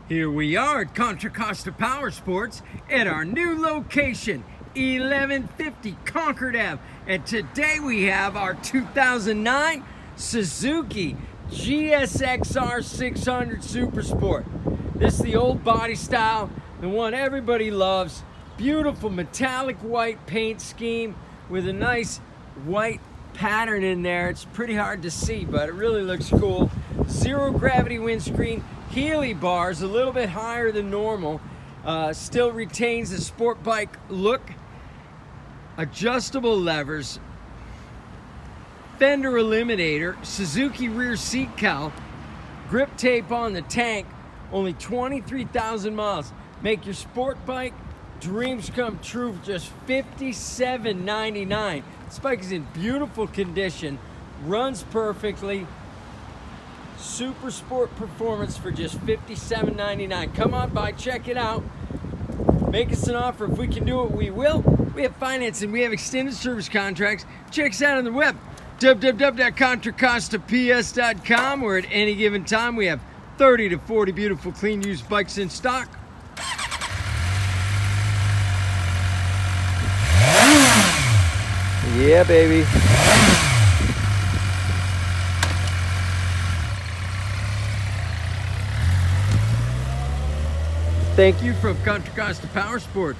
Here we are at Contra Costa Powersports at our new location, 1150 Concord Ave. And today we have our 2009 Suzuki GSX-R600 Supersport. This is the old body style, the one everybody loves. Beautiful metallic white paint scheme with a nice white pattern in there. It's pretty hard to see, but it really looks cool. Zero gravity windscreen, Healy bars, a little bit higher than normal. Still retains the sport bike look. Adjustable levers, fender eliminator, Suzuki rear seat cowl, grip tape on the tank, only 23,000 miles. Make your sport bike dreams come true for just $57.99. This bike is in beautiful condition, runs perfectly. Super sport performance for just $57.99. Come on by, check it out. Make us an offer. If we can do it, we will. We have financing. We have extended service contracts. Check us out on the web, www.contracostaps.com, where at any given time we have 30 to 40 beautiful, clean, used bikes in stock. Yeah, baby. Thank you from Contra Costa Powersports.